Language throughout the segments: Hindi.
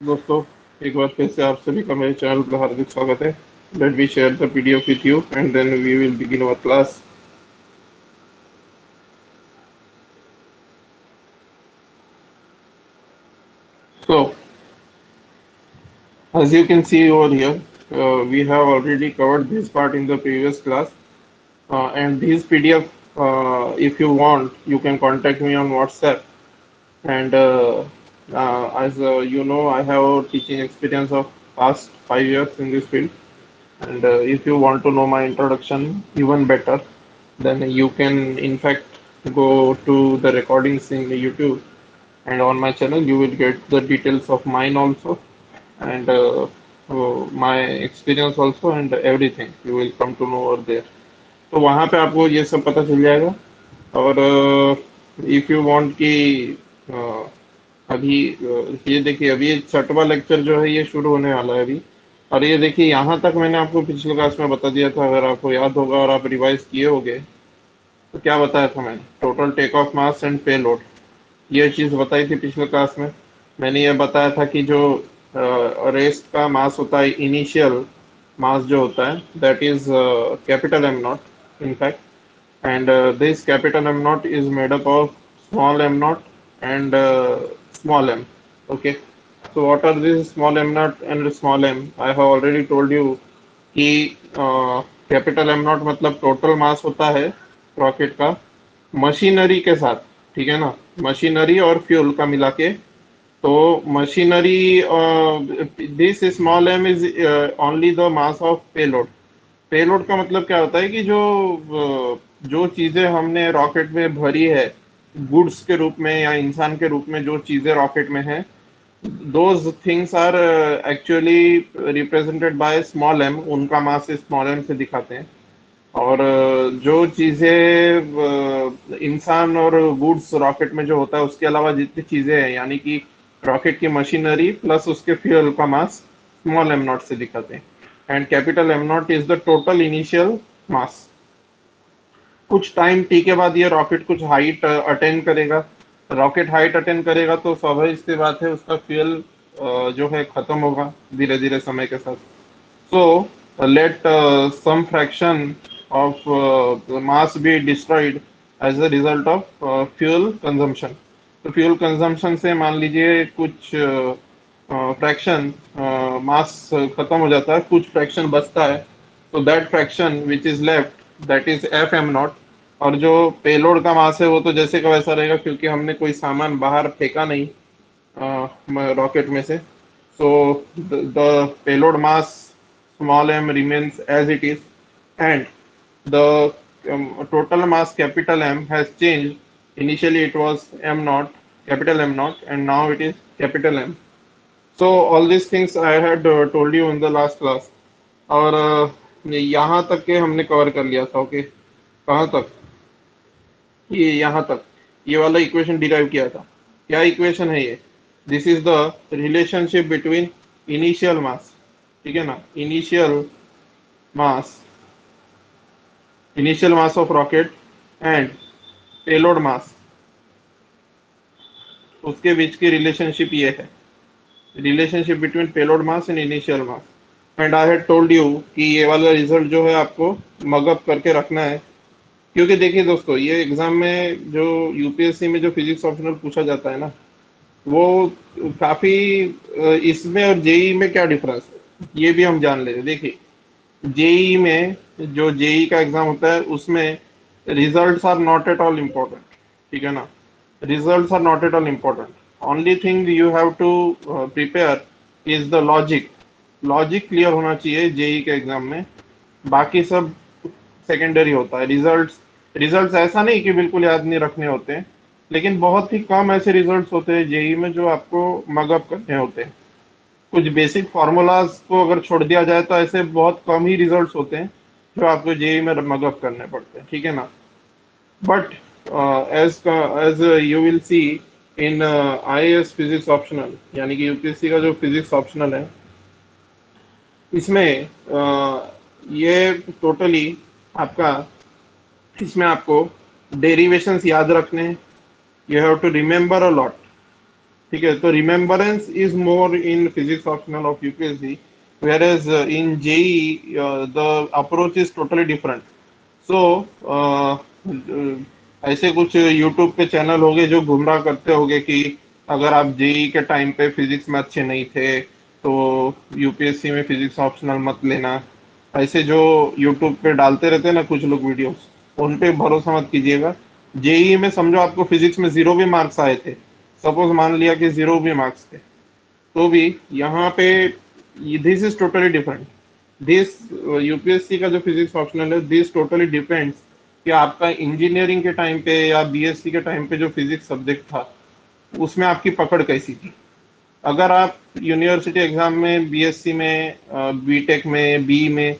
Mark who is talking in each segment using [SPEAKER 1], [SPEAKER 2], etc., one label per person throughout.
[SPEAKER 1] दोस्तों, एक बार फिर से आप सभी का मेरे चैनल पर हार्दिक स्वागत है। Let me share the PDF with you and then we will begin our class. So, as you can see over here, we have already covered this part in the previous class. And this PDF, if you want, you can contact me on WhatsApp. And as you know, I have a teaching experience of past 5 years in this field. And if you want to know my introduction even better, then you can in fact go to the recordings in YouTube, and on my channel you will get the details of mine also, and my experience also, and everything you will come to know over there. तो वहाँ पे आपको ये सब पता चल जाएगा। और इफ यू वांट कि अ, अभी ये देखिए, अभी ये छठवां लेक्चर जो है ये शुरू होने वाला है अभी। और ये देखिए, यहाँ तक मैंने आपको पिछले क्लास में बता दिया था, अगर आपको याद होगा और आप रिवाइज किए होंगे। तो क्या बताया था मैंने? Total take off mass and payload, ये चीज़ बताई थी पिछले क्लास में। मैंने ये बताया था कि जो रेस का मास होता है, इनिशियल मास जो होता है, that is capital M not in fact, and this capital M naught is made up of small m naught and small m. Okay, so what are these small m naught and small m? I have already told you कि कैपिटल एम नॉट मतलब टोटल मास होता है रॉकेट का मशीनरी के साथ। ठीक है ना? मशीनरी और फ्यूल का मिला के। तो machinery, this small m is only the mass of payload. Payload का मतलब क्या होता है कि जो चीजें हमने रॉकेट में भरी है, गुड्स के रूप में या इंसान के रूप में जो चीजें रॉकेट में है, those things are actually represented by small m. उनका मास स्मॉल एम से दिखाते हैं। और जो चीजें इंसान और गुड्स रॉकेट में जो होता है, उसके अलावा जितनी चीजें हैं, यानी कि रॉकेट की मशीनरी प्लस उसके फ्यूल का मास स्मॉल एम नॉट से दिखाते हैं। And capital M naught is the total initial mass. कुछ टाइम टी के बाद ये रॉकेट कुछ हाइट अटेन करेगा। रॉकेट हाइट अटेन करेगा तो स्वाभाविक सी बात है, उसका फ्यूल जो है खत्म होगा धीरे धीरे समय के साथ। So let some fraction of mass be destroyed as a result of fuel consumption. तो फ्यूल कंजम्पशन से मान लीजिए कुछ फ्रैक्शन मास खत्म हो जाता है, कुछ फ्रैक्शन बचता है। तो that fraction which is left, that is F am not. और जो पेलोड का मास है वो तो जैसे का वैसा रहेगा, क्योंकि हमने कोई सामान बाहर फेंका नहीं रॉकेट में से। So the payload mass small m remains as it is, and the total mass capital M has changed. Initially it was m naught, capital M naught, and now it is capital M. So all these things I had told you in the last class. और यहाँ तक के हमने कवर कर लिया था। ओके, कहाँ तक? ये यहाँ तक ये वाला इक्वेशन डिराइव किया था। क्या इक्वेशन है ये? This is the relationship between initial mass, ठीक है ना, mass initial mass of rocket and payload mass, उसके बीच की रिलेशनशिप ये है। Relationship between payload mass and initial mass. And I had told you कि ये वाला रिजल्ट जो है आपको मगअप करके रखना है। क्योंकि देखिए दोस्तों, ये एग्जाम में जो यूपीएससी में जो फिजिक्स ऑप्शनल पूछा जाता है ना, वो काफी इसमें और जेई में क्या डिफरेंस है ये भी हम जान लेते हैं। देखिए, जेई में, जो जेई का एग्जाम होता है, उसमें results are not at all important. ठीक है ना? Results are not at all important. Only thing you have to prepare is the logic. Logic clear होना चाहिए जेई के एग्जाम में। बाकी सब सेकेंडरी होता है। रिजल्ट्स, रिजल्ट्स ऐसा नहीं कि बिल्कुल याद नहीं रखने होते हैं, लेकिन बहुत ही कम ऐसे रिजल्ट्स होते हैं जेई में जो आपको मगअप करने होते हैं। कुछ बेसिक फार्मूलाज को अगर छोड़ दिया जाए तो ऐसे बहुत कम ही रिजल्ट्स होते हैं जो आपको जेई में मगअप करने पड़ते हैं। ठीक है ना? But as as you will see in IAS physics optional, यानी कि यूपीएससी का जो फिजिक्स ऑप्शनल है, इसमें ये टोटली आपका, इसमें आपको डेरिवेशंस याद रखने हैं। You have to remember a lot. ठीक है, तो remembrance is more in physics optional of UPSC, whereas in JEE the approach is totally different. So ऐसे कुछ यूट्यूब पे चैनल होंगे जो गुमराह करते होंगे कि अगर आप जेई के टाइम पे फिजिक्स में अच्छे नहीं थे तो यूपीएससी में फिजिक्स ऑप्शनल मत लेना। ऐसे जो यूट्यूब पे डालते रहते हैं ना कुछ लोग वीडियोस, उन पे भरोसा मत कीजिएगा। जेई में समझो आपको फिजिक्स में जीरो भी मार्क्स आए थे, सपोज मान लिया कि जीरो भी मार्क्स थे, तो भी यहाँ पे this is totally different. This UPSC का जो फिजिक्स ऑप्शनल है, दिस टोटली डिपेंड्स कि आपका इंजीनियरिंग के टाइम पे या बीएससी के टाइम पे जो फिजिक्स सब्जेक्ट था उसमें आपकी पकड़ कैसी थी। अगर आप यूनिवर्सिटी एग्जाम में बीएससी में बीटेक में बी में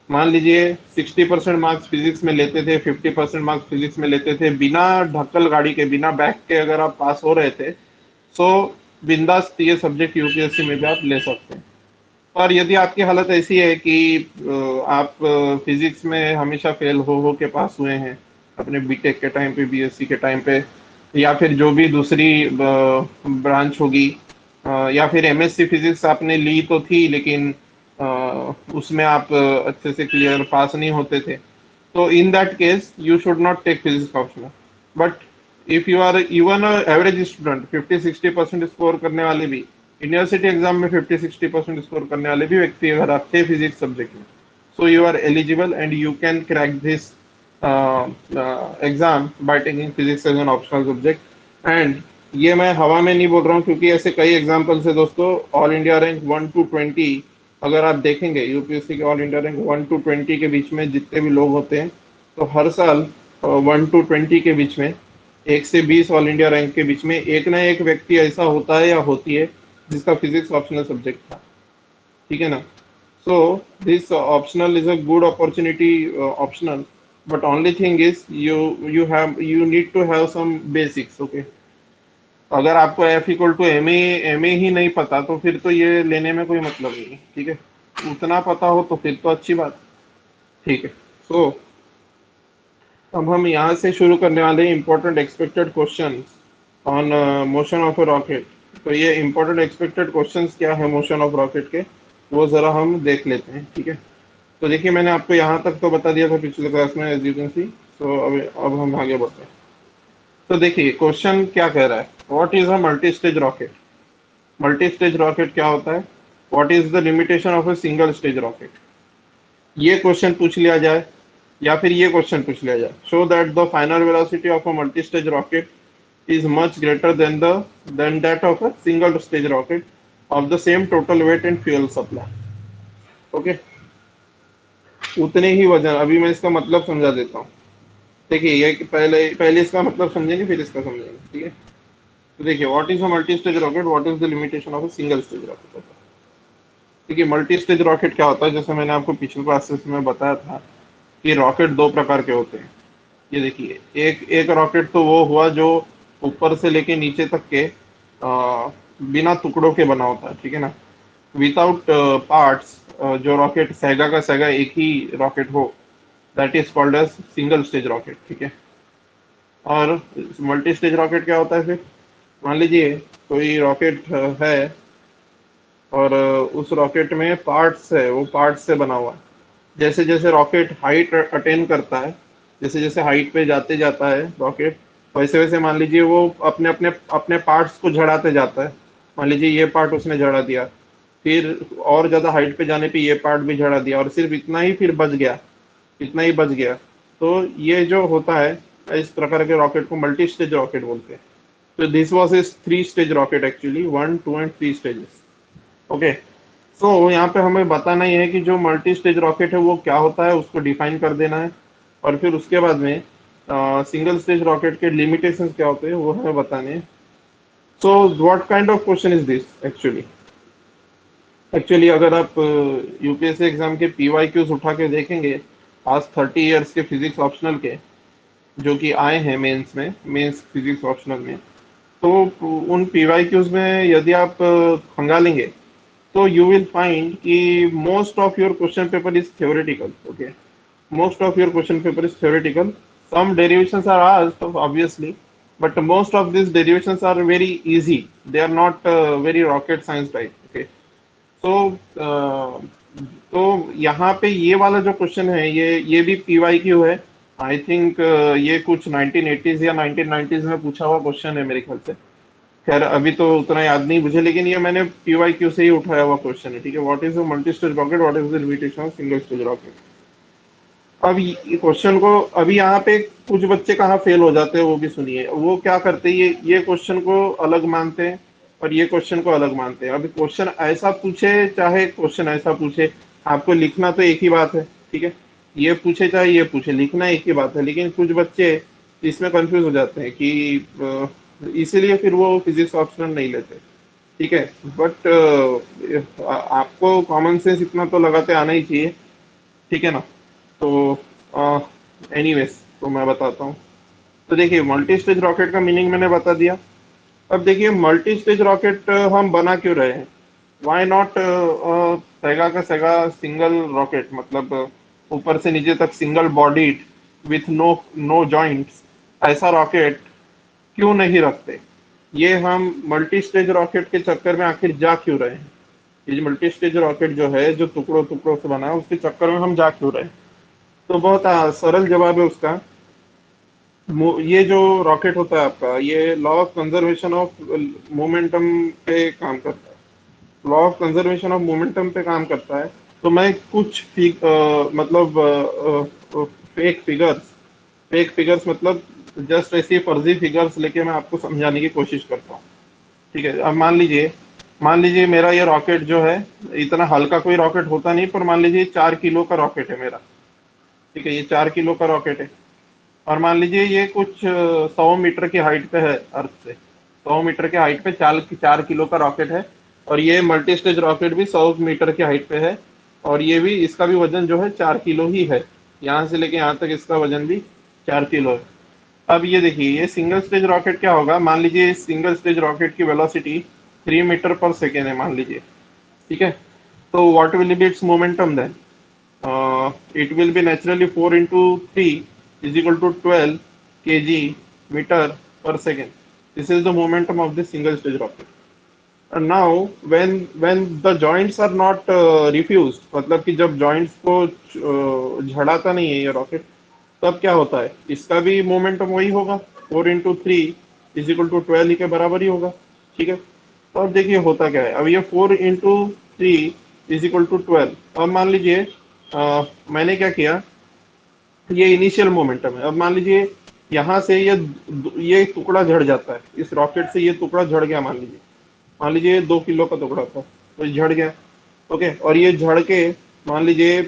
[SPEAKER 1] मान लीजिए 60% मार्क्स फिजिक्स में लेते थे, 50% मार्क्स फिजिक्स में लेते थे, बिना ढक्कल गाड़ी के बिना बैक के अगर आप पास हो रहे थे, सो बिंदास ये सब्जेक्ट यूपीएससी में भी आप ले सकते हैं। और यदि आपकी हालत ऐसी है कि आप फिजिक्स में हमेशा फेल हो के पास हुए हैं अपने बीटेक के टाइम पे, बीएससी के टाइम पे, या फिर जो भी दूसरी ब्रांच होगी, या फिर एमएससी फिजिक्स आपने ली तो थी लेकिन उसमें आप अच्छे से क्लियर पास नहीं होते थे, तो in that case you should not take physics optional. But if you are even average student, 50-60% score करने वाले भी, यूनिवर्सिटी एग्जाम में 50-60% स्कोर करने वाले भी व्यक्ति अगर आप थे फिजिक्स सब्जेक्ट में, so you are eligible and you can crack this exam by taking physics as an optional subject. And ये मैं हवा में नहीं बोल रहा हूँ, क्योंकि ऐसे कई एग्जाम्पल्स है दोस्तों। ऑल इंडिया रैंक 1 to 20 अगर आप देखेंगे, यूपीएससी के ऑल इंडिया रैंक 1 to 20 के बीच में जितने भी लोग होते हैं, तो हर साल 1 to 20 के बीच में 1 से 20 ऑल इंडिया रैंक के बीच में एक ना एक व्यक्ति ऐसा होता है या होती है जिसका फिजिक्स ऑप्शनल सब्जेक्ट था। ठीक है ना? So this optional is a good opportunity, optional, but only thing is you need to have some basics. Okay, अगर आपको F = MA ही नहीं पता तो फिर तो ये लेने में कोई मतलब नहीं। ठीक है, उतना पता हो तो फिर तो अच्छी बात। ठीक है, सो अब हम यहाँ से शुरू करने वाले हैं important expected questions on motion of a rocket. तो ये इंपॉर्टेंट एक्सपेक्टेड क्वेश्चंस क्या है मोशन ऑफ रॉकेट के, वो जरा हम देख लेते हैं। ठीक है, तो देखिए मैंने आपको यहाँ तक तो बता दिया था पिछले क्लास में, एज यू कैन सी। सो अब हम आगे बढ़ते हैं। तो देखिए क्वेश्चन क्या कह रहा है, what is a multi stage rocket. Multi stage rocket क्या होता है, what is the limitation of a single stage rocket, ये क्वेश्चन पूछ लिया जाए, या फिर ये क्वेश्चन पूछ लिया जाए, show that the final velocity of a multi stage rocket is much greater than that of a single stage rocket of the same total weight and fuel supply. Okay, उतने ही वजन। अभी मैं इसका मतलब समझा देता हूँ। देखिए ये पहले पहले इसका मतलब समझेंगे फिर इसका समझेंगे। ठीक है, तो देखिए what is a multi stage rocket, what is the limitation of a single stage rocket. देखिए मल्टी स्टेज रॉकेट क्या होता है, जैसे मैंने आपको पिछले क्लासेस में बताया था कि रॉकेट दो प्रकार के होते हैं। ये देखिए एक एक रॉकेट तो वो हुआ जो ऊपर से लेके नीचे तक के बिना टुकड़ों के बना होता है। ठीक है ना, विदाउट पार्ट्स, जो रॉकेट सैगा का सैगा एक ही रॉकेट हो, that is called as single stage rocket. ठीक है, और मल्टी स्टेज रॉकेट क्या होता है फिर, मान लीजिए कोई रॉकेट है और उस रॉकेट में पार्ट्स है, वो पार्ट्स से बना हुआ है। जैसे जैसे रॉकेट हाइट अटेन करता है, जैसे जैसे हाइट पे जाते जाता है रॉकेट, वैसे वैसे मान लीजिए वो अपने अपने अपने पार्ट्स को झड़ाते जाता है। मान लीजिए ये पार्ट उसने झड़ा दिया, फिर और ज्यादा हाइट पे जाने पे ये पार्ट भी झड़ा दिया, और सिर्फ इतना ही फिर बच गया, इतना ही बच गया। तो ये जो होता है, इस प्रकार के रॉकेट को मल्टी स्टेज रॉकेट बोलते हैं। तो this was is 3 stage rocket actually, 1, 2 and 3 stages. Okay, so यहाँ पे हमें बताना ही है कि जो मल्टी स्टेज रॉकेट है वो क्या होता है, उसको डिफाइन कर देना है, और फिर उसके बाद में सिंगल स्टेज रॉकेट के लिमिटेशंस क्या होते हैं वो हमें बताने हैं। So what kind of question is this actually. Actually अगर आप यूपीएससी एग्जाम के पीवाईक्यूज उठा के देखेंगे आज 30 ईयर्स के फिजिक्स ऑप्शनल के, जो कि आए हैं मेंस फिजिक्स ऑप्शनल में, तो उन पीवाईक्यूज में यदि आप खंगालेंगे तो you will find कि most of your question paper is theoretical. Okay, most of your question paper is theoretical. Some derivations are asked obviously, but most of these derivations are very easy. They are not very rocket science type. Okay. तो तो यहाँ पे ये वाला जो क्वेश्चन है, ये भी पीवाई क्यू है। आई थिंक ये कुछ 1980s या 1990s में पूछा हुआ क्वेश्चन है मेरे ख्याल से। खैर अभी तो उतना याद नहीं मुझे, लेकिन ये मैंने पीवाई क्यू से ही उठाया हुआ क्वेश्चन है। ठीक है, what is a multi stage rocket, what is the limitation of single stage rocket. अब ये क्वेश्चन को, अभी यहाँ पे कुछ बच्चे कहाँ फेल हो जाते हैं वो भी सुनिए। वो क्या करते हैं, ये क्वेश्चन को अलग मानते हैं और ये क्वेश्चन को अलग मानते हैं। अभी क्वेश्चन ऐसा पूछे चाहे क्वेश्चन ऐसा पूछे, आपको लिखना तो एक ही बात है। ठीक है, ये पूछे चाहे ये पूछे, लिखना एक ही बात है। लेकिन कुछ बच्चे इसमें कंफ्यूज हो जाते हैं कि इसीलिए फिर वो फिजिक्स ऑप्शनल नहीं लेते। ठीक है, बट आपको कॉमन सेंस इतना तो लगाते आना ही चाहिए। ठीक है ना। तो एनीवेज, तो मैं बताता हूँ। तो देखिए, मल्टी स्टेज रॉकेट का मीनिंग मैंने बता दिया। अब देखिए, मल्टी स्टेज रॉकेट हम बना क्यों रहे हैं। वाई नॉट सेगा का सेगा सिंगल रॉकेट, मतलब ऊपर से नीचे तक single bodied with no no joints, ऐसा रॉकेट क्यों नहीं रखते। ये हम मल्टी स्टेज रॉकेट के चक्कर में आखिर जा क्यों रहे हैं। ये मल्टी स्टेज रॉकेट जो है, जो टुकड़ों टुकड़ों से बना है, उसके चक्कर में हम जा क्यों रहे हैं। तो बहुत सरल जवाब है उसका। ये जो रॉकेट होता है आपका, ये law of conservation of momentum पे काम करता है। Law of conservation of momentum पे काम करता है। तो मैं कुछ मतलब फेक फिगर्स मतलब जस्ट ऐसी फर्जी फिगर्स लेके मैं आपको समझाने की कोशिश करता हूँ। ठीक है, अब मान लीजिए मेरा ये रॉकेट जो है, इतना हल्का कोई रॉकेट होता नहीं, पर मान लीजिए 4 किलो का रॉकेट है मेरा। ठीक है, ये 4 किलो का रॉकेट है। और मान लीजिए ये कुछ 100 मीटर की हाइट पे है अर्थ से। 100 मीटर के हाइट पे 4 किलो का रॉकेट है। और ये मल्टी स्टेज रॉकेट भी 100 मीटर की हाइट पे है। और ये भी, इसका भी वजन जो है 4 किलो ही है। यहाँ से लेके यहाँ तक इसका वजन भी 4 किलो है। अब ये देखिए, ये सिंगल स्टेज रॉकेट क्या होगा। मान लीजिए सिंगल स्टेज रॉकेट की वेलोसिटी 3 मीटर पर सेकेंड है, मान लीजिए। ठीक है, तो what will be its momentum then. it will be naturally 4 into 3 is equal to 12 kg meter per second. This is the momentum of the single stage rocket. And now when the joints are not refused, मतलब कि जब joints को झड़ाता नहीं है ये रॉकेट, तब क्या होता है, इसका भी मोमेंटम वही होगा। 4 into 3 is equal to 12 के बराबर ही होगा। ठीक है, तो अब देखिए होता क्या है। अब ये 4 into 3 is equal to 12। अब मान लीजिए मैंने क्या किया, ये इनिशियल मोमेंटम है। अब मान लीजिए यहाँ से ये टुकड़ा झड़ जाता है, इस रॉकेट से ये टुकड़ा झड़ गया। मान लीजिए 2 किलो का टुकड़ा था, तो ये झड़ गया। ओके, और ये झड़ के मान लीजिए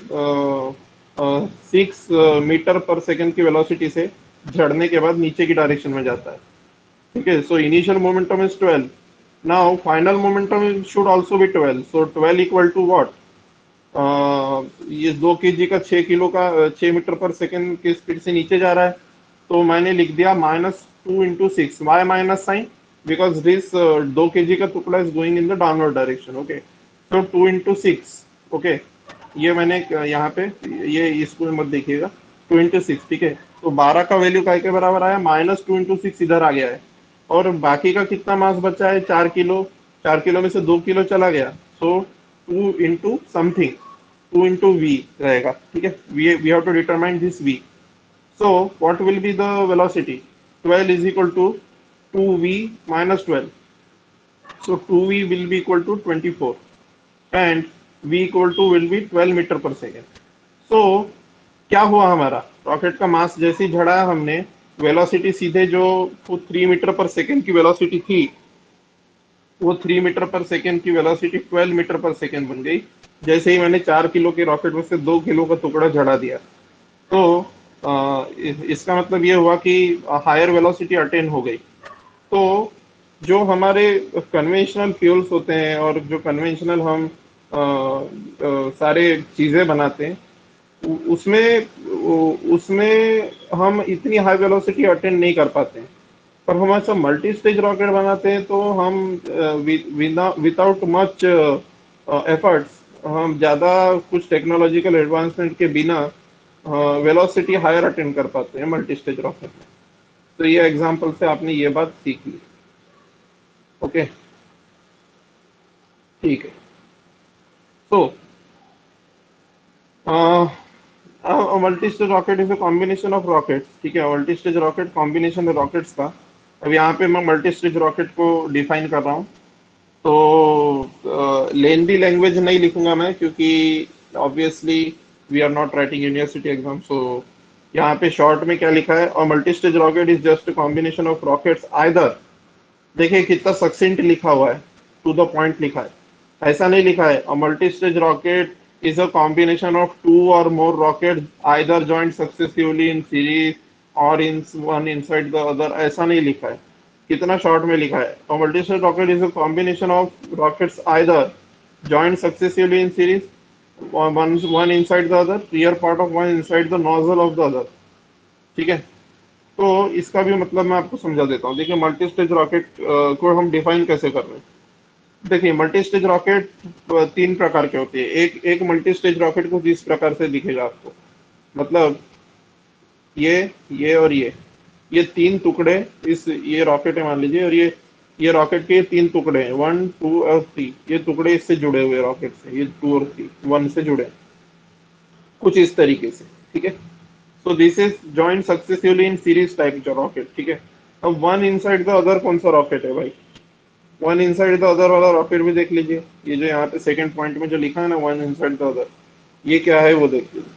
[SPEAKER 1] 6 मीटर पर सेकेंड की वेलोसिटी से झड़ने के बाद नीचे की डायरेक्शन में जाता है। ठीक है, so initial momentum is 12। Now final momentum should also be 12। So 12 equal to what, ये 2 केजी का 6 किलो का 6 मीटर पर सेकेंड की स्पीड से नीचे जा रहा है। तो मैंने लिख दिया -2 into 6। Y minus sign, because this 2 KG का टुकड़ा is going in the downward direction. Okay, तो 2 into 6। ओके, ये मैंने यहाँ पे, ये इसको मत देखिएगा, 2 into 6। ठीक है, तो 12 का वैल्यू काय के बराबर आया, -2 into 6 इधर आ गया है। और बाकी का कितना मास बचा है, 4 किलो। 4 किलो में से 2 किलो चला गया, so 2 into something, 2 into v रहेगा। ठीक है, we have to determine this v। So what will be the velocity, 12 is equal to 2v minus 12। So 2v will be equal to 24 and v equal to will be 12 metre पर सेकेंड। सो क्या हुआ, हमारा रॉकेट का मास जैसे ही झड़ा हमने, वेलोसिटी सीधे जो 3 मीटर पर सेकेंड की वेलोसिटी थी, वो 3 मीटर पर सेकेंड की वेलोसिटी 12 मीटर पर सेकेंड बन गई, जैसे ही मैंने 4 किलो के रॉकेट में से 2 किलो का टुकड़ा झड़ा दिया। तो इसका मतलब ये हुआ कि हायर वेलोसिटी अटेन हो गई। तो जो हमारे कन्वेंशनल फ्यूल्स होते हैं और जो कन्वेंशनल हम सारे चीजें बनाते हैं, उसमें उसमें हम इतनी हाई वेलोसिटी अटेंड नहीं कर पाते हैं। पर हम ऐसा मल्टी स्टेज रॉकेट बनाते हैं, तो हम विदाउट मच एफर्ट्स, हम ज़्यादा कुछ टेक्नोलॉजिकल एडवांसमेंट के बिना वेलोसिटी हायर अटेंड कर पाते हैं मल्टी स्टेज रॉकेट में। तो ये एग्जांपल से आपने ये बात सीख ली। ओके, ठीक है। तो multi stage rocket is a combination of rockets, ठीक है, मल्टी स्टेज रॉकेट कॉम्बिनेशन है रॉकेट्स का। अब यहाँ पे मैं मल्टी स्टेज रॉकेट को डिफाइन कर रहा हूँ। तो लेंदी लैंग्वेज नहीं लिखूंगा मैं, क्योंकि obviously we are not writing university exam. So यहाँ पे शॉर्ट में क्या लिखा है, और multi stage rocket is just combination of rockets either. देखिए कितना सक्सेंट लिखा हुआ है, टू द पॉइंट लिखा है। ऐसा नहीं लिखा है a multi stage rocket is a combination of two or more rocket either joint successively in series or in one inside the other, ऐसा नहीं लिखा है। कितना शॉर्ट में लिखा है, a multi stage rocket is a combination of rockets either joined successively in series, one inside the other, rear part of one inside the nozzle of the other। ठीक है। तो इसका भी मतलब मैं आपको समझा देता हूँ। देखिए मल्टी स्टेज रॉकेट को हम डिफाइन कैसे कर रहे हैं। देखिए मल्टी स्टेज रॉकेट तीन प्रकार के होते हैं। एक एक मल्टी स्टेज रॉकेट को इस प्रकार से दिखेगा आपको, मतलब ये और ये तीन टुकड़े, इस ये रॉकेट है मान लीजिए, और ये रॉकेट के तीन टुकड़े हैं, वन टू और थ्री। ये टुकड़े इससे जुड़े हुए रॉकेट से, ये टू और थ्री वन से जुड़े हैं, कुछ इस तरीके से। ठीक है। So this is joint successively in series type का रॉकेट। ठीक है। अब वन इनसाइड द अदर कौन सा रॉकेट है भाई, वन इनसाइड द अदर वाला रॉकेट भी देख लीजिए। ये जो यहाँ पे सेकंड पॉइंट में जो लिखा है ना, वन इनसाइड द अदर, ये क्या है वो देख लीजिए।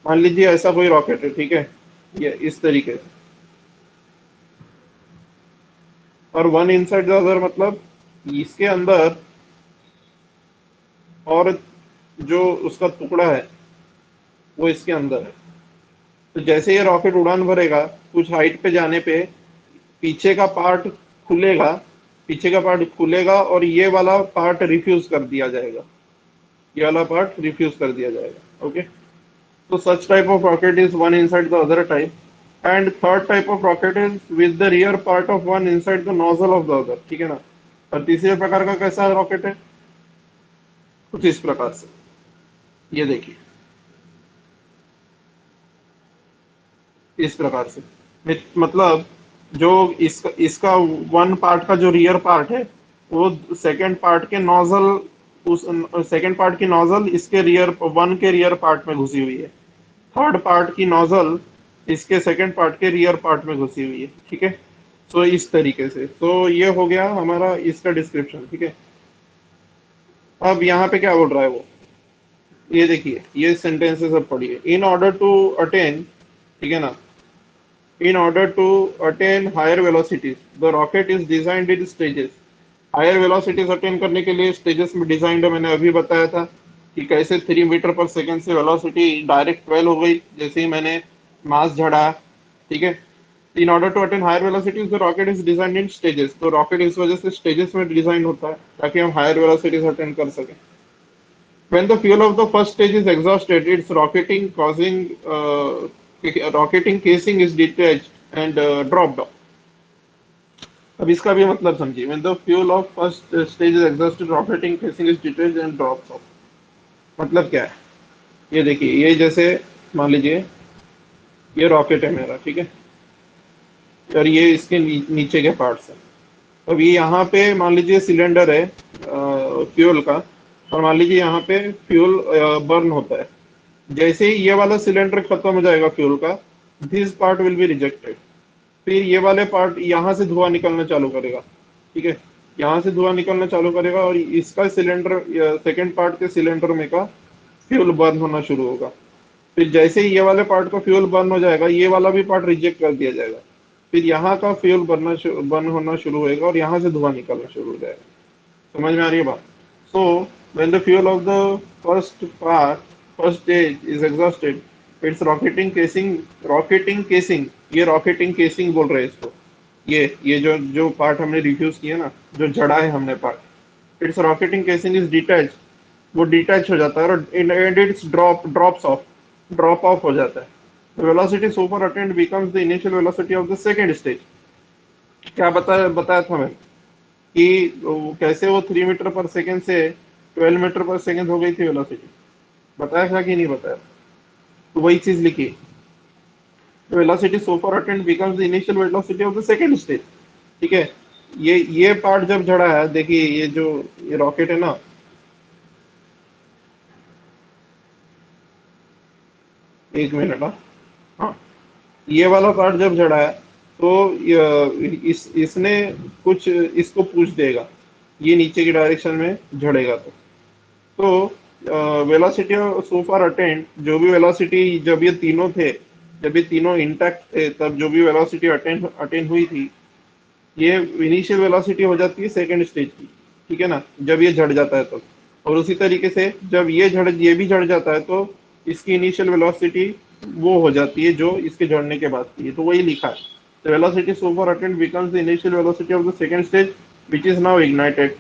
[SPEAKER 1] मान लीजिए ऐसा कोई रॉकेट है, ठीक है, ये इस तरीके से, और वन इनसाइड द अदर मतलब इसके अंदर और जो उसका टुकड़ा है वो इसके अंदर है। तो जैसे ये रॉकेट उड़ान भरेगा, कुछ हाइट पे जाने पे पीछे का पार्ट खुलेगा, पीछे का पार्ट खुलेगा और ये वाला पार्ट रिफ्यूज कर दिया जाएगा, ये वाला पार्ट रिफ्यूज कर दिया जाएगा। ओके। तो such type of rocket is one inside the other type, and third type of rocket is with the rear part of one inside the nozzle of the other. ठीक है ना। और तीसरे प्रकार का कैसा रॉकेट है, कुछ इस प्रकार से, ये देखिए इस प्रकार से। मतलब जो इसका इसका वन पार्ट का जो रियर पार्ट है, वो सेकंड पार्ट के नोजल, उस सेकंड पार्ट की नोजल इसके रियर वन के रियर पार्ट में घुसी हुई है। थर्ड पार्ट की नोजल इसके सेकंड पार्ट के रियर पार्ट में घुसी हुई है। ठीक है। तो इस तरीके से, तो ये हो गया हमारा इसका डिस्क्रिप्शन। ठीक है। अब यहाँ पे क्या बोल रहा है वो, ये देखिए, ये सेंटेंसेस अब पढ़िए। इन ऑर्डर टू अटेन, ठीक है ना, in order to attain higher velocities, the rocket is designed in stages। Higher velocities attain करने के लिए स्टेजेस में डिजाइंड है। मैंने अभी बताया था कि कैसे 3 मीटर पर सेकेंड से वेलोसिटी डायरेक्ट 12 हो गई जैसे ही मैंने मास झड़ा। ठीक है। In order to attain higher velocities the rocket is designed in stages. तो रॉकेट इस वजह से स्टेजेस में डिजाइन होता है ताकि हम हायर वेलोसिटीज अटेन कर सकें। When the fuel of the first stage is exhausted, its rocketing casing is detached and dropped off। अब इसका भी मतलब समझिए। When the fuel of first stage is exhausted, rocketing casing is detached and drops off। मतलब क्या है, ये देखिए, ये जैसे मान लीजिए ये रॉकेट है मेरा, ठीक है, और ये इसके नीचे के पार्ट्स है। अब ये यहाँ पे मान लीजिए सिलेंडर है फ्यूल का, और मान लीजिए यहाँ पे फ्यूल बर्न होता है। जैसे ही ये वाला सिलेंडर खत्म हो जाएगा फ्यूल का, this part will be rejected. फिर ये वाले पार्ट यहाँ से धुआं निकलना चालू करेगा। ठीक है। यहाँ से धुआं निकलना चालू करेगा और इसका सिलेंडर, सेकेंड पार्ट के सिलेंडर में का फ्यूल बर्न होना शुरू होगा। फिर जैसे ही ये वाले पार्ट का फ्यूल बर्न हो जाएगा, ये वाला भी पार्ट रिजेक्ट कर दिया जाएगा। फिर यहाँ का फ्यूल बर्न होना शुरू होएगा और यहाँ से धुआं निकलना शुरू हो जाएगा। समझ में आ रही है बात। So when the fuel of the first stage is exhausted, it's rocketing casing, ये रॉकेटिंग केसिंग बोल रहे हैं इसको। ये जो जो पार्ट हमने रिफ्यूज किया ना, जो जड़ा है हमने part, it's rocketing casing is detach, वो डिटैच हो जाता है और एंड इट्स ड्रॉप ऑफ हो जाता है। The velocity super attained becomes the initial velocity of the second stage। क्या बताया बताया था मैंने कि कैसे वो 3 मीटर पर सेकेंड से 12 मीटर पर सेकेंड हो गई थी वेलोसिटी, बताया था कि नहीं बताया। तो वही चीज लिखी। Velocity so far attend becomes the initial velocity of the second stage. ठीक है, ये पार्ट जब झड़ा है, देखिए ये जो ये रॉकेट है ना, एक मिनट। हाँ, ये वाला पार्ट जब झड़ा है तो इसने कुछ इसको पुश देगा, ये नीचे की डायरेक्शन में झड़ेगा। तो वेलोसिटी सो फार अटेंड, जो भी वेलोसिटी जब ये तीनों थे, जब ये तीनों इंटैक्ट थे, तब जो भी वेलोसिटी अटेंड अटेन हुई थी, ये इनिशियल वेलोसिटी हो जाती है सेकंड स्टेज की। ठीक है ना, जब ये झड़ जाता है तब। और उसी तरीके से जब ये भी झड़ जाता है तो इसकी इनिशियल वेलोसिटी वो हो जाती है जो इसके झड़ने के बाद की है। तो वही लिखा है, the velocity so far attend becomes the initial velocity of the second stage which is now ignited,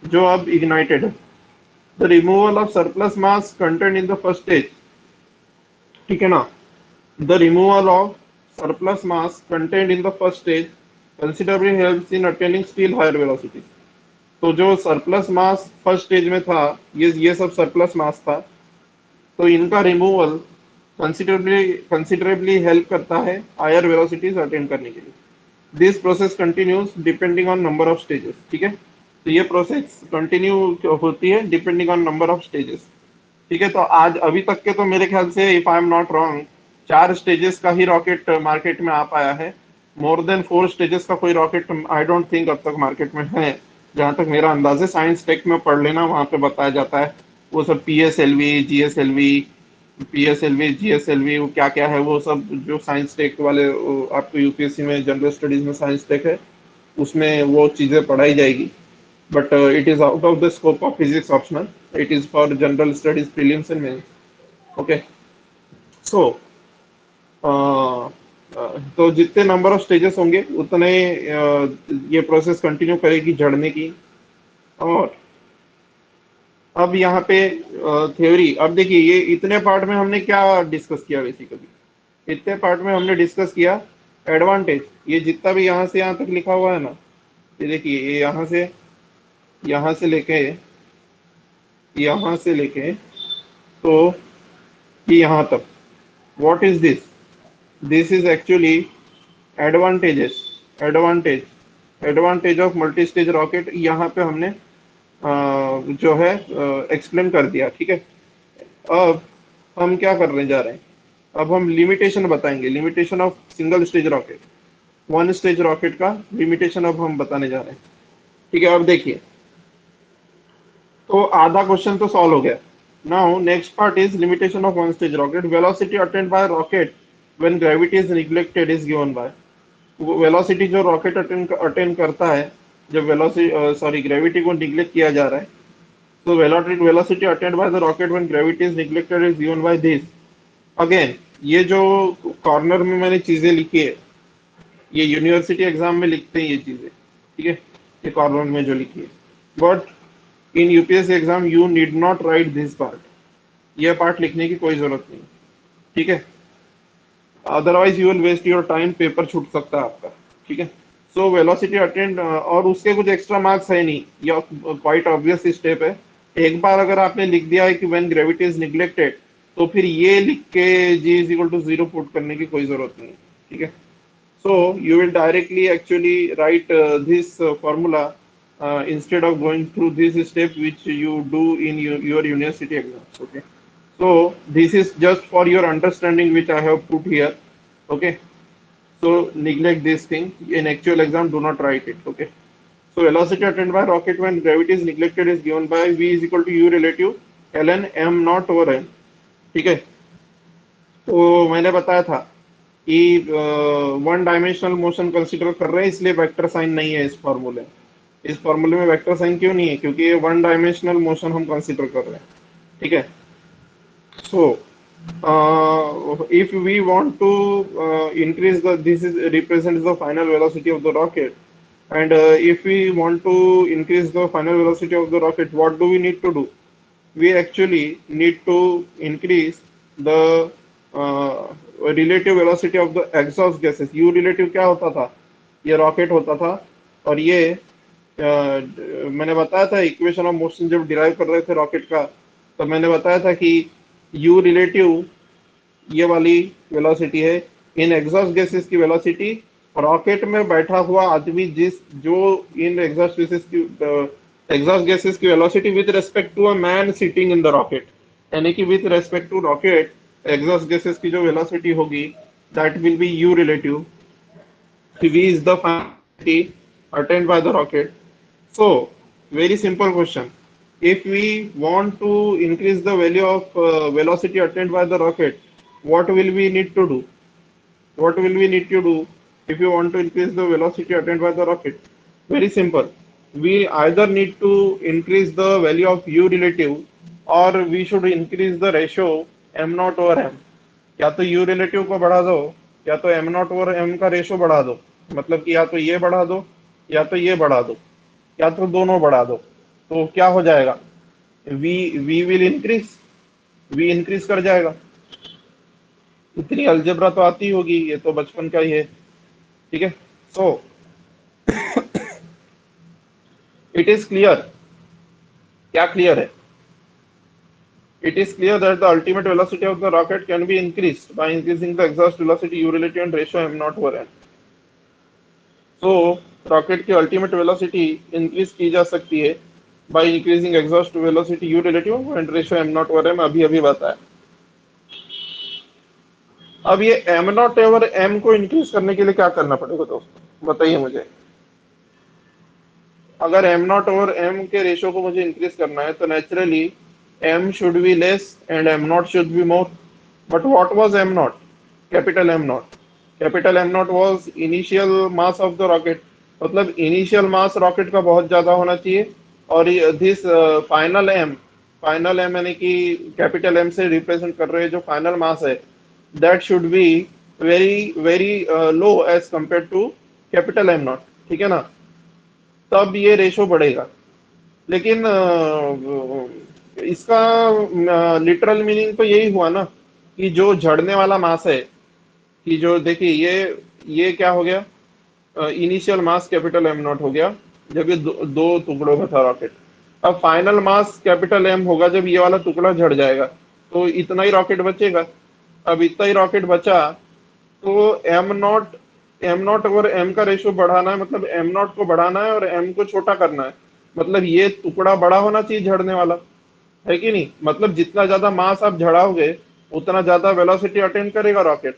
[SPEAKER 1] जो अब इग्नाइटेड है। The removal of surplus mass content in the first stage, ठीक है ना, the removal of surplus mass contained in the first stage considerably helps in attaining still higher velocity। तो जो सरप्लस मास फर्स्ट स्टेज में था, ये सब सरप्लस मास था, तो इनका रिमूवल कंसिडरेबली हेल्प करता है हायर वेलोसिटीज अटेन करने के लिए। This process continues depending on number of stages. ठीक है, तो ये प्रोसेस कंटिन्यू होती है depending on number of stages. ठीक है, तो आज अभी तक के तो मेरे ख्याल से, if I am not wrong, 4 stages का ही रॉकेट मार्केट में आ पाया है। मोर देन 4 स्टेजेस का कोई रॉकेट आई डोंट थिंक अब तक मार्केट में है, जहां तक मेरा अंदाज है। साइंस टेक में पढ़ लेना, वहां पे बताया जाता है वो सब, P S L V G S L V, वो क्या क्या है वो सब, जो साइंस टेक वाले आपको यूपीएससी में जनरल स्टडीज में साइंस टेक है, उसमें वो चीजें पढ़ाई जाएगी। but it is out of the scope of physics optional, it is for general studies prelims and mains। okay, so तो जितने नंबर ऑफ स्टेजेस होंगे उतने ये प्रोसेस कंटिन्यू करेगी झड़ने की। और अब यहाँ पे थ्योरी, अब देखिए ये इतने पार्ट में हमने क्या डिस्कस किया, बेसिकली इतने पार्ट में हमने डिस्कस किया एडवांटेज। ये जितना भी यहाँ से यहाँ तक लिखा हुआ है ना, ये देखिए, ये यहाँ से लेके तो कि यहाँ तक, what is this, this is actually advantages, advantage advantage of multi stage rocket. यहाँ पे हमने जो है एक्सप्लेन कर दिया। ठीक है, अब हम क्या करने जा रहे हैं, अब हम लिमिटेशन बताएंगे, limitation of single stage rocket, one stage rocket का लिमिटेशन अब हम बताने जा रहे हैं। ठीक है, अब देखिए, तो आधा क्वेश्चन तो सॉल्व हो गया। Now next part is limitation of one stage rocket. Velocity attend bye rocket when gravity is neglected is given by. Velocity जो रॉकेट अटेन करता है जब वेलोसिटी ग्रेविटी को निग्लेक्ट किया जा रहा है, तो velocity attend by the rocket when gravity is neglected is given by this. Again, ये जो कॉर्नर में मैंने चीजें लिखी है, ये यूनिवर्सिटी एग्जाम में लिखते हैं ये चीजें। ठीक है, ये कॉर्नर में जो लिखी है, but in UPSC exam you need not write this part, ये पार्ट लिखने की कोई जरूरत नहीं। ठीक है, otherwise you will waste your time, paper छूट सकता है आपका। ठीक है, सो वेलोसिटी अटेंड, और उसके कुछ एक्स्ट्रा मार्क्स है नहीं, ये क्वाइट ऑब्वियस स्टेप है। एक बार अगर आपने लिख दिया है कि व्हेन ग्रेविटी इज निग्लेक्टेड, तो फिर ये लिख के जी इज इक्वल टू 0 पुट करने की कोई जरूरत नहीं। ठीक है, so you will directly actually write this formula instead of going through this step which you do in your university exams। okay, so this is just for your understanding which I have put here। okay, so neglect this thing, in actual exam do not write it। okay, so velocity attained by rocket when gravity is neglected is given by v is equal to u relative ln m naught over n। ठीक है, तो मैंने बताया था कि वन डायमेंशनल मोशन कंसीडर कर रहे हैं, इसलिए वेक्टर साइन नहीं है इस फॉर्मूले में। इस फॉर्मूले में वेक्टर साइन क्यों नहीं है, क्योंकि ये वन डायमेंशनल मोशन हम कंसीडर कर रहे हैं। ठीक है, सो if we want to increase the, this is represents the final velocity of the rocket, and if we want to increase the final velocity of the rocket, what do we need to do, we actually need to increase the relative velocity of the exhaust gases. You relative क्या होता था, ये रॉकेट होता था, और ये मैंने बताया था इक्वेशन ऑफ मोशन जब डिराइव कर रहे थे रॉकेट का, तो मैंने बताया था कि यू रिलेटिव ये वाली वेलोसिटी है, इन एग्जॉस्ट गैसेस की वेलोसिटी, रॉकेट में बैठा हुआ आदमी जो इन एग्जॉस्ट गैसेस की velocity with respect to a man sitting in the rocket, यानी कि with respect to rocket exhaust gases की जो वेलोसिटी होगी that will be u relative, v is the velocity attained by the rocket. So very simple question, if we want to increase the value of velocity attained by the rocket, what will we need to do? What will we need to do if you want to increase the velocity attained by the rocket? Very simple. We either need to increase the value of u relative, or we should increase the ratio m naught over m. या तो u relative को बढ़ा दो, या तो m naught over m का रेशो बढ़ा दो, मतलब कि या तो ये बढ़ा दो या तो ये बढ़ा दो या तो दोनों बढ़ा दो, तो क्या हो जाएगा? v will increase, v increase कर जाएगा। इतनी अलजेब्रा तो आती होगी, ये तो बचपन का ही है, ठीक है। सो इट इज क्लियर, क्या क्लियर है? It is clear that the ultimate velocity of the rocket can be increased by increasing the exhaust velocity u relative and ratio M naught over N. तो रॉकेट की अल्टीमेट वेलोसिटी इंक्रीज की जा सकती है by increasing exhaust velocity u relative and ratio M naught over M, अभी अभी बताया। अब ये एम नॉट ओवर एम को इंक्रीज करने के लिए क्या करना पड़ेगा दोस्तों, बताइए मुझे। अगर एम नॉट ओवर एम के रेशियो को मुझे इंक्रीज करना है तो naturally M should be less and M naught should be more. But what was M naught? Capital M naught. Capital M naught was initial mass of the rocket, मतलब इनिशियल मास रॉकेट का बहुत ज्यादा होना चाहिए। और दिस फाइनल एम यानी कि कैपिटल एम से रिप्रेजेंट कर रहे हैं जो फाइनल मास है, that should be very very low as compare to capital M naught, ठीक है ना। तब ये रेशो बढ़ेगा। लेकिन इसका लिटरल मीनिंग तो यही हुआ ना कि जो झड़ने वाला मास है, कि जो देखिए ये क्या हो गया, initial mass capital M not हो गया जब ये दो टुकड़ों में था रॉकेट। अब फाइनल मास कैपिटल एम होगा जब ये वाला टुकड़ा झड़ जाएगा, तो इतना ही रॉकेट बचेगा। अब इतना ही रॉकेट बचा तो एम नॉट ओवर एम का रेशियो बढ़ाना है, मतलब एम नॉट को बढ़ाना है और एम को छोटा करना है, मतलब ये टुकड़ा बड़ा होना चाहिए झड़ने वाला, है कि नहीं। मतलब जितना ज्यादा मास आप झड़ाओगे उतना ज्यादा वेलोसिटी अटेन करेगा रॉकेट।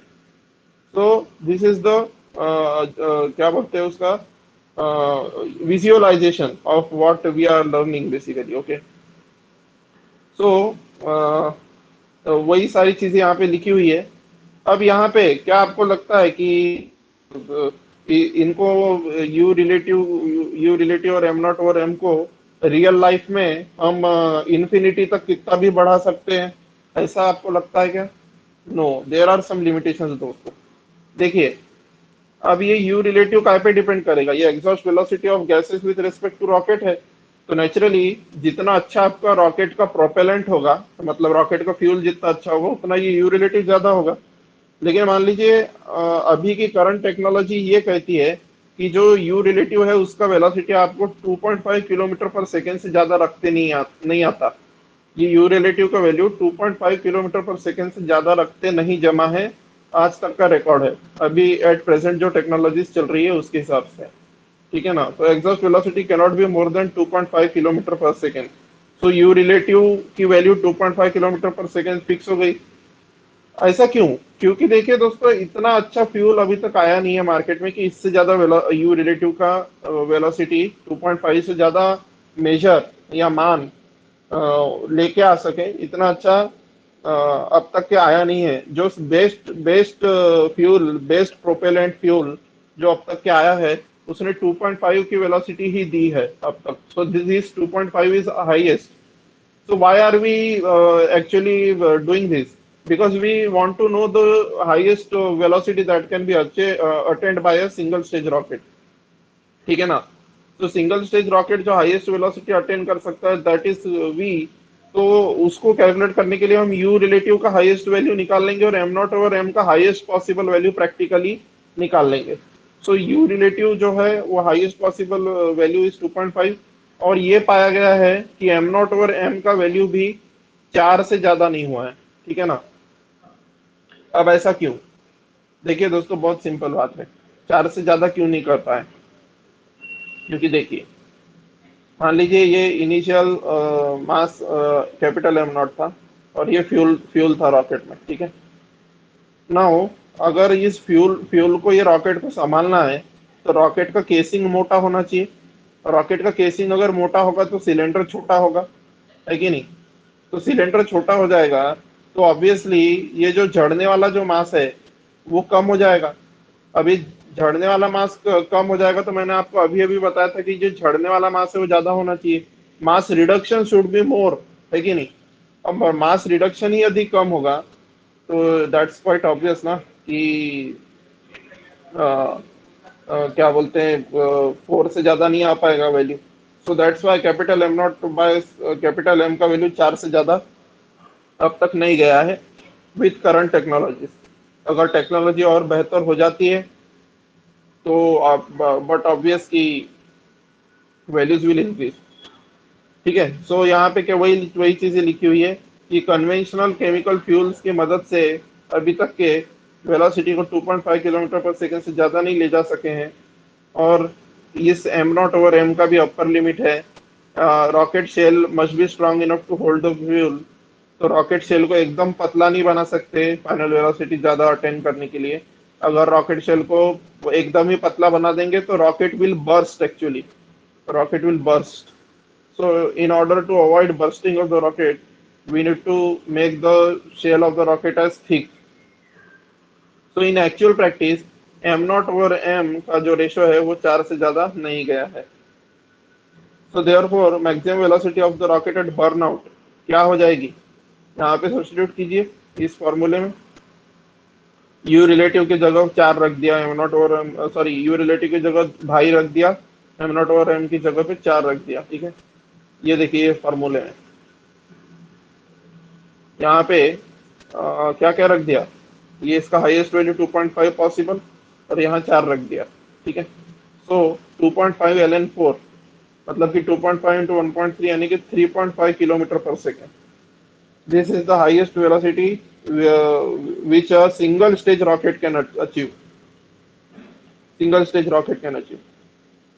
[SPEAKER 1] तो दिस इज द क्या बोलते हैं उसका, visualization of what we are learning basically, okay. So वही सारी चीजें यहाँ पे लिखी हुई है। अब यहाँ पे क्या आपको लगता है कि इनको यू रिलेटिव और एम नॉट और एम को रियल लाइफ में हम इन्फिनिटी तक कितना भी बढ़ा सकते हैं, ऐसा आपको लगता है क्या? No, there are some limitations दोस्तों। देखिए, अब ये यू रिलेटिव काय पे डिपेंड करेगा, ये exhaust velocity of gases with respect to rocket है। तो नेचुरली जितना अच्छा आपका रॉकेट का प्रोपेलेंट होगा, तो मतलब रॉकेट का फ्यूल जितना अच्छा होगा उतना ये यू रिलेटिव ज्यादा होगा। लेकिन मान लीजिए अभी की करंट टेक्नोलॉजी ये कहती है कि जो यू रिलेटिव है उसका वेलोसिटी आपको 2.5 किलोमीटर पर सेकेंड से ज्यादा रखते नहीं आता। ये यू रिलेटिव का वैल्यू 2.5 किलोमीटर पर सेकेंड से ज्यादा रखते नहीं जमा है, आज तक का रिकॉर्ड है अभी एट प्रेजेंट जो टेक्नोलॉजीज चल रही है उसके हिसाब से, ठीक है ना। तो exhaust velocity can not be more than 2.5 kilometre per second. So you relative की value 2.5 kilometre per second fix हो गई। ऐसा क्यों? क्योंकि देखिए दोस्तों, इतना अच्छा फ्यूल अभी तक आया नहीं है मार्केट में कि इससे ज्यादा यू रिलेटिव का वेलोसिटी 2.5 से ज्यादा मेजर या मान लेके आ सके। इतना अच्छा अब तक के आया नहीं है। जो best best fuel, best propellant fuel जो अब तक के आया है उसने 2.5 की वेलोसिटी ही दी है अब तक। So this is 2.5 is highest. So why are we actually doing this? Because we want to know the highest velocity that can be attained by a single stage rocket, ठीक है ना। तो सिंगल स्टेज रॉकेट जो हाईएस्ट वेलोसिटी अटेन कर सकता है दैट इज वी। तो उसको कैलकुलेट करने के लिए हम यू रिलेटिव का हाईएस्ट वैल्यू निकाल लेंगे और एम नॉट ओवर एम का हाईएस्ट पॉसिबल वैल्यू प्रैक्टिकली निकाल लेंगे। सो यू रिलेटिव जो है वो हाईएस्ट पॉसिबल वैल्यू इज 2.5, और ये पाया गया है कि एम नॉट ओवर एम का वैल्यू भी 4 से ज्यादा नहीं हुआ है, ठीक है ना। अब ऐसा क्यों? देखिए दोस्तों, बहुत सिंपल बात है, 4 से ज्यादा क्यों नहीं कर पाए? क्योंकि देखिए, मान लीजिए ये initial mass capital M not था, और ये फ्यूल फ्यूल था रॉकेट में, ठीक है। नाउ अगर इस फ्यूल फ्यूल को, ये रॉकेट को संभालना है, तो रॉकेट का केसिंग मोटा होना चाहिए। रॉकेट का केसिंग अगर मोटा होगा तो सिलेंडर छोटा होगा, है कि नहीं? तो सिलेंडर छोटा हो जाएगा, तो ऑब्वियसली ये जो झड़ने वाला जो मास है वो कम हो जाएगा। अभी झड़ने वाला मास कम हो जाएगा, तो मैंने आपको अभी अभी बताया था कि जो झड़ने वाला मास है वो ज्यादा होना चाहिए। मास रिडक्शन शुड बी मोर, है कि नहीं? अब मास रिडक्शन ही यदि कम होगा, तो दैट्स क्वाइट ऑब्वियस ना कि अ, क्या बोलते हैं, 4 से ज्यादा नहीं आ पाएगा value. So that's why capital M naught by capital M का वैल्यू 4 से ज्यादा अब तक नहीं गया है विथ करंट टेक्नोलॉजी। अगर टेक्नोलॉजी और बेहतर हो जाती है तो आप, बट ऑब्वियस की वैल्यूज विल इंक्रीज। ठीक है, सो यहाँ पे क्या वही वही चीजें लिखी हुई है कि कन्वेंशनल केमिकल फ्यूल्स की मदद से अभी तक के वेलोसिटी को 2.5 किलोमीटर पर सेकंड से ज्यादा नहीं ले जा सके हैं। और इस एम नॉट ओवर एम का भी अपर लिमिट है। Rocket shell must be strong enough to hold the fuel. तो रॉकेट शेल को एकदम पतला नहीं बना सकते फाइनल वेलोसिटी ज्यादा अटेन करने के लिए। अगर रॉकेट शेल को वो एकदम ही पतला बना देंगे तो rocket will burst actually, rocket will burst. So in order to avoid bursting of the rocket, we need to make the shell of the rocket as thick. So in actual practice, m not over m का जो रेशो है वो 4 से ज्यादा नहीं गया है। So therefore maximum velocity of the rocket at burnout क्या हो जाएगी? यहाँ पे सब्स्टिट्यूट कीजिए इस फॉर्मूले में। u रिलेटिव की जगह 4 रख दिया, m not over m, sorry, u relative की जगह 2.5 रख दिया, m नॉट ओवर m की जगह पे 4 रख दिया, ठीक है। ये देखिए ये फॉर्मूले में यहाँ पे क्या क्या रख दिया, ये इसका हाईएस्ट वैल्यू 2.5 पॉसिबल, और यहाँ 4 रख दिया, ठीक है। सो 2.5 ln4 मतलब कि 2.5 इंटू 1.3 यानी कि 3.5 kilometre per second. This is the highest velocity which a single stage rocket can achieve, single stage rocket can achieve.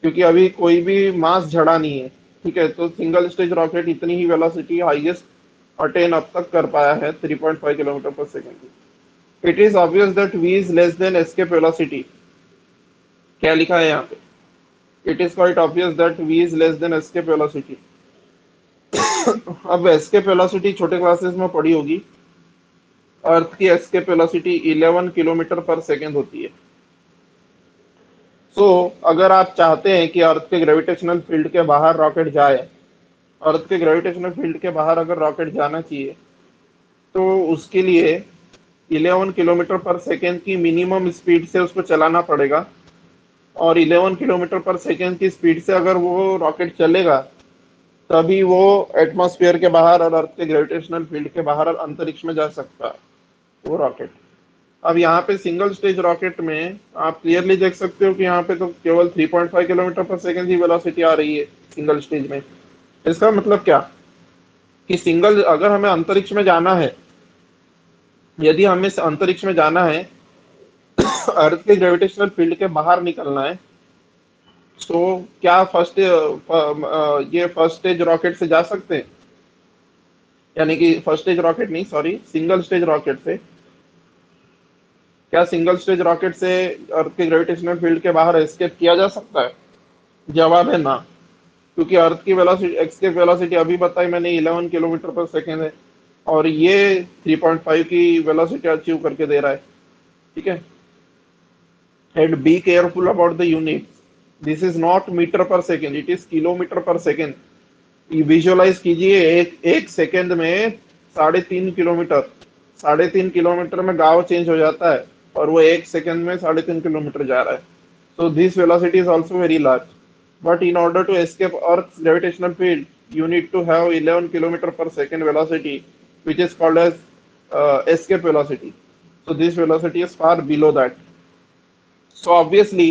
[SPEAKER 1] क्योंकि अभी कोई भी मास झड़ा नहीं है, ठीक है, तो सिंगल स्टेज रॉकेट इतनी ही वेलोसिटी हाईएस्ट अटेन अब तक कर पाया है, 3.5 kilometre per second. It is obvious that v is less than escape velocity. क्या लिखा है यहाँ पे? It is quite obvious that v is less than escape velocity. अब एस्केप वेलोसिटी छोटे क्लासेस में पढ़ी होगी। अर्थ की escape velocity 11 kilometre per second होती है। सो अगर आप चाहते हैं कि अर्थ के ग्रेविटेशनल फील्ड के बाहर रॉकेट जाए, अर्थ के ग्रेविटेशनल फील्ड के बाहर अगर रॉकेट जाना चाहिए, तो उसके लिए 11 किलोमीटर पर सेकेंड की मिनिमम स्पीड से उसको चलाना पड़ेगा। और 11 किलोमीटर पर सेकेंड की स्पीड से अगर वो रॉकेट चलेगा, तभी वो एटमॉस्फेयर के बाहर और अर्थ के ग्रेविटेशनल फील्ड के बाहर और अंतरिक्ष में जा सकता है वो रॉकेट। अब यहाँ पे सिंगल स्टेज रॉकेट में आप क्लियरली देख सकते हो कि यहाँ पे तो केवल 3.5 किलोमीटर पर सेकेंड की वेलोसिटी आ रही है सिंगल स्टेज में। इसका मतलब क्या कि सिंगल, अगर हमें अंतरिक्ष में जाना है, यदि हमें अंतरिक्ष में जाना है, अर्थ के ग्रेविटेशनल फील्ड के बाहर निकलना है, तो क्या ये फर्स्ट स्टेज रॉकेट से जा सकते हैं? यानी कि फर्स्ट स्टेज रॉकेट नहीं, सॉरी, सिंगल स्टेज रॉकेट से। क्या सिंगल स्टेज रॉकेट से अर्थ के ग्रेविटेशनल फील्ड के बाहर एस्केप किया जा सकता है? जवाब है ना। क्योंकि अर्थ की वेलोसिटी, एस्केप वेलोसिटी अभी बताई मैंने 11 किलोमीटर पर सेकेंड है, और ये 3.5 की वेलोसिटी अचीव करके दे रहा है, ठीक है। And be careful about the unit, this is not metre पर second, it is kilometre per second. Visualise कीजिए, एक एक सेकेंड में 3.5 किलोमीटर, 3.5 किलोमीटर में गांव चेंज हो जाता है, और वो एक सेकेंड में 3.5 किलोमीटर जा रहा है। So this velocity is also very large. But in order to escape Earth's gravitational field, you need to have 11 kilometer per second velocity, which is called as escape velocity. So this velocity is far below that. So obviously,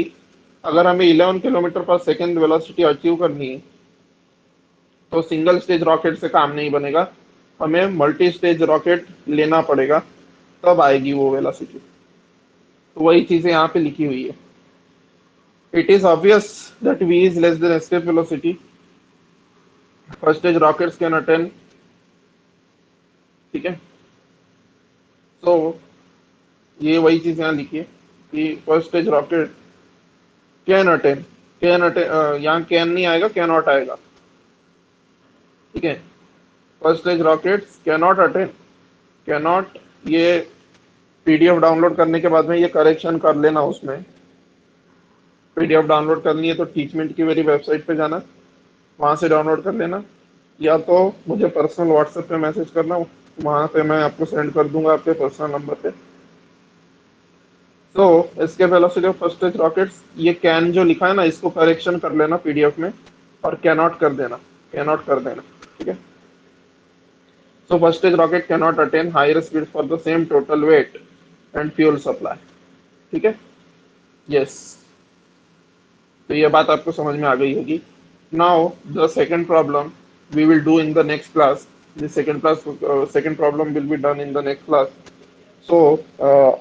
[SPEAKER 1] अगर हमें 11 kilometre per second velocity achieve करनी है, तो सिंगल स्टेज रॉकेट से काम नहीं बनेगा, हमें मल्टी स्टेज रॉकेट लेना पड़ेगा, तब आएगी वो वेलोसिटी। तो वही चीजें यहाँ पे लिखी हुई है। It is obvious that v is less than escape velocity. First stage rockets can attain, ठीक है। तो ये वही चीज यहाँ लिखी है कि first stage rocket can attain, can attain, यहाँ कैन नहीं आएगा, कैन नॉट आएगा, ठीक है। First stage rockets can not attain, can not, ये पीडीएफ डाउनलोड करने के बाद में ये करेक्शन कर लेना। उसमें पीडीएफ डाउनलोड करनी है तो टीचमेंट की मेरी वेबसाइट पे जाना, वहां से डाउनलोड कर लेना, या तो मुझे पर्सनल व्हाट्सएप पे मैसेज करना, वहां पे मैं आपको सेंड कर दूंगा आपके पर्सनल नंबर पे। तो इसके velocity of first stage rockets, ये कैन जो लिखा है ना, इसको करेक्शन कर लेना पीडीएफ में और कैनॉट कर देना, कैनॉट कर देना, ठीक है। So first stage rocket cannot attain higher speed for the same total weight and fuel supply, ठीक है। यस, तो ये बात आपको समझ में आ गई होगी। Now the second problem we will do in the next class. The second problem will be done in the next class. So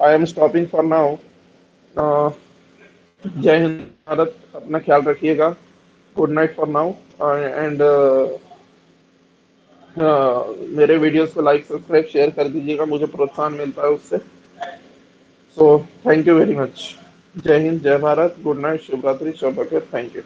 [SPEAKER 1] I am stopping for now. uh, जय हिंद भारत, अपना ख्याल रखिएगा। Good night for now. And मेरे वीडियोस को लाइक सब्सक्राइब शेयर कर दीजिएगा, मुझे प्रोत्साहन मिलता है उससे। So thank you very much. जय हिंद, जय भारत, गुड नाइट, शुभ रात्रि, शुभ बखैर, थैंक यू।